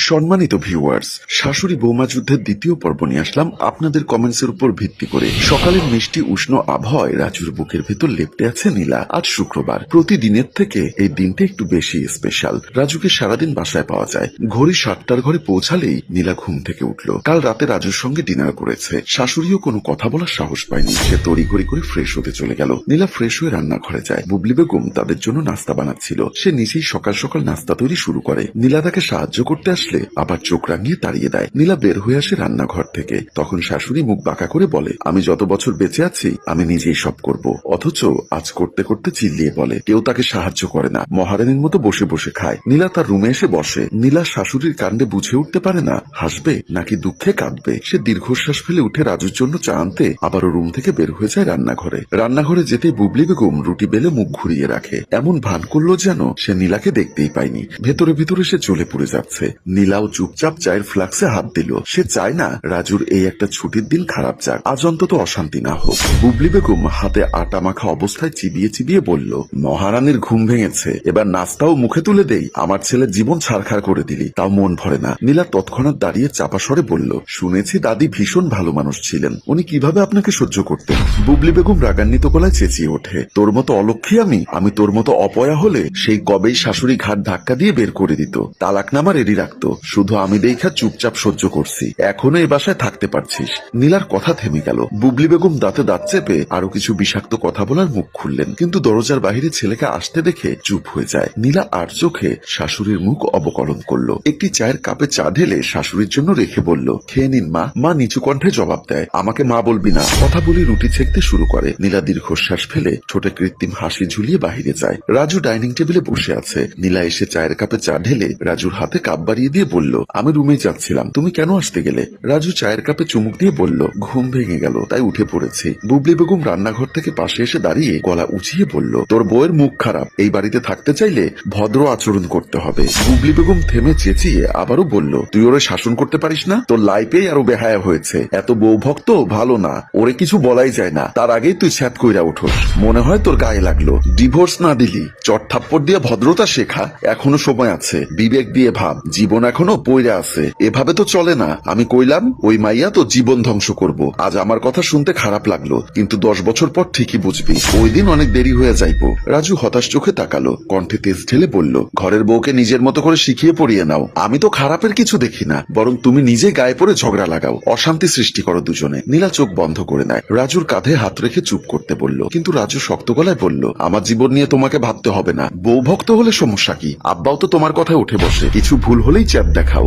সম্মানিত ভিউয়ার্স, শাশুড়ি বৌমা যুদ্ধের দ্বিতীয় পর্ব নিয়ে আসলাম আপনাদের কমেন্টসের উপর ভিত্তি করে। সকালের মিষ্টি উষ্ণ আবহাওয়ায় রাজুর বুকের ভেতর লেপ্টে আছে নীলা। আজ শুক্রবার, প্রতিদিনের থেকে এই দিনটা একটু বেশি স্পেশাল। রাজুকে সারাদিন বাসায় পাওয়া যায়। ঘড়ি 7টার ঘরে পৌঁছালেই নীলা ঘুম থেকে উঠল। কাল রাতে রাজুর সঙ্গে ডিনার করেছে। শাশুড়িও কোনো কথা বলার সাহস পায়নি। সে তড়িঘড়ি করে ফ্রেশ হতে চলে গেল। নীলা ফ্রেশ হয়ে রান্নাঘরে যায়। বুবলি বেগম তাদের জন্য নাস্তা বানাচ্ছিল। সে নিজেই সকাল সকাল নাস্তা তৈরি শুরু করে। নীলা তাকে সাহায্য করতে আসলে আবার চোখ রাঙিয়ে তাড়িয়ে দেয়। নীলা বের হয়ে আসে রান্নাঘর থেকে। তখন শাশুড়ি মুখ বাঁকা করে বলে, আমি যত বছর বেঁচে আছি আমি নিজেই সব করব। অথচ আজ করতে করতে চিল্লিয়ে বলে কেউ তাকে সাহায্য করে না, মহারানীর মতো বসে বসে খায়। নীলা তার রুমে এসে বসে। নীলা শাশুড়ির কাণ্ডে বুঝে উঠতে পারে না হাসবে নাকি দুঃখে কাঁদবে। সে দীর্ঘশ্বাস ফেলে উঠে রাজুর জন্য চা আনতে আবারও রুম থেকে বের হয়ে যায় রান্নাঘরে। রান্নাঘরে যেতে বুবলি বেগম রুটি বেলে মুখ ঘুরিয়ে রাখে। এমন ভান করলো যেন সে নীলাকে দেখতেই পায়নি। ভেতরে ভেতরে সে জ্বলে পড়ে যাচ্ছে। নীলাও চুপচাপ চায়ের ফ্লাক্সে হাত দিল। সে চায় না রাজুর এই একটা ছুটির দিন খারাপ যাক, আজ অন্তত অশান্তি না হোক। বুবলি বেগম হাতে আটা মাখা অবস্থায় চিবিয়ে চিবিয়ে বলল, মহারানীর ঘুম ভেঙেছে, এবার নাস্তাও মুখে তুলে দেই। আমার ছেলের জীবন ছারখার করে দিলি, তাও মন ভরে না। নীলা তৎক্ষণাৎ দাঁড়িয়ে চাপা স্বরে বলল, শুনেছি দাদি ভীষণ ভালো মানুষ ছিলেন, উনি কিভাবে আপনাকে সহ্য করতেন? বুবলি বেগম রাগান্বিত গলায় চেঁচিয়ে ওঠে, তোর মতো অলক্ষী আমি তোর মতো অপয়া হলে সেই কবেই শাশুড়ি ঘাট ধাক্কা দিয়ে বের করে দিত, তালাকনামা রেডি রাখতো। শুধু আমি দেখা চুপচাপ সহ্য করছি, এখনো এই বাসায় থাকতে পারছিস? নীলার কথা থেমে গেল। বুবলি বেগম দাঁতে দাঁত চেপে আরো কিছু বিষাক্ত কথা বলার মুখ খুললেন, কিন্তু দরজার বাহিরে ছেলেকে আসতে দেখে চুপ হয়ে যায়। নীলা আর চোখে শাশুড়ির মুখ অবকলন করলো। একটি চায়ের কাপে চা ঢেলে শাশুড়ির জন্য রেখে বলল, খেয়ে নিন মা। মা নিচু কণ্ঠে জবাব দেয়, আমাকে মা বলবি না। কথা বলে রুটি ছেঁকতে শুরু করে। নীলা দীর্ঘশ্বাস ফেলে ঠোঁটে কৃত্রিম হাসি ঝুলিয়ে বাহিরে যায়। রাজু ডাইনিং টেবিলে বসে আছে। নীলা এসে চায়ের কাপে চা ঢেলে রাজুর হাতে কাপ বাড়িয়ে দিয়ে বলল, আমি রুমে যাচ্ছিলাম, তুমি কেন আসতে গেলে? রাজু চায়ের কাপে চুমুক দিয়ে বলল, ঘুম ভেঙে গেল তাই উঠে পড়েছি। বুবলি বেগম রান্নাঘর থেকে পাশে এসে দাঁড়িয়ে গলা উঁচিয়ে বলল, তোর বউয়ের মুখ খারাপ, এই বাড়িতে থাকতে চাইলে ভদ্র আচরণ করতে হবে। বুবলি বেগম থেমে চেঁচিয়ে আবারও বলল, তুই ওরে শাসন করতে পারিস না? তোর লাইফেই আরো বেহায়া হয়েছে। এত বউ ভক্ত ভালো না, ওরে কিছু বলাই যায় না, তার আগেই তুই ছ্যাত কইরা উঠোস। মনে হয় তোর গায়ে লাগলো। ডিভোর্স না দিলি, চট থাপ্পড় দিয়ে ভদ্রতা শেখা, এখনো সময় আছে। বিবেক দিয়ে ভাব, জীবন এখনো পইরা আছে। এভাবে তো চলে না। আমি কইলাম ওই মাইয়া তো জীবন ধ্বংস করব। আজ আমার কথা শুনতে খারাপ লাগলো, কিন্তু 10 বছর পর ঠিকই বুঝবি, ওই দিন অনেক দেরি হয়ে যাইবো। রাজু হতাশ চোখে তাকালো, কণ্ঠে তেজ ঢেলে বলল, ঘরের বউকে নিজের মতো করে শিখিয়ে পড়িয়ে নাও। আমি তো খারাপের কিছু দেখি না, বরং তুমি নিজে গায়ে পড়ে ঝগড়া লাগাও, অশান্তি সৃষ্টি করো দুজনে। নীলা চোখ বন্ধ করে নেয়। রাজুর কাঁধে হাত রেখে চুপ করতে বলল, কিন্তু রাজু শক্ত গলায় বলল, আমার জীবন নিয়ে তোমাকে ভাবতে হবে না। বউ ভক্ত হলে সমস্যা কি? আব্বাও তো তোমার কথায় উঠে বসে, কিছু ভুল হলেই চ্যাপ দেখাও।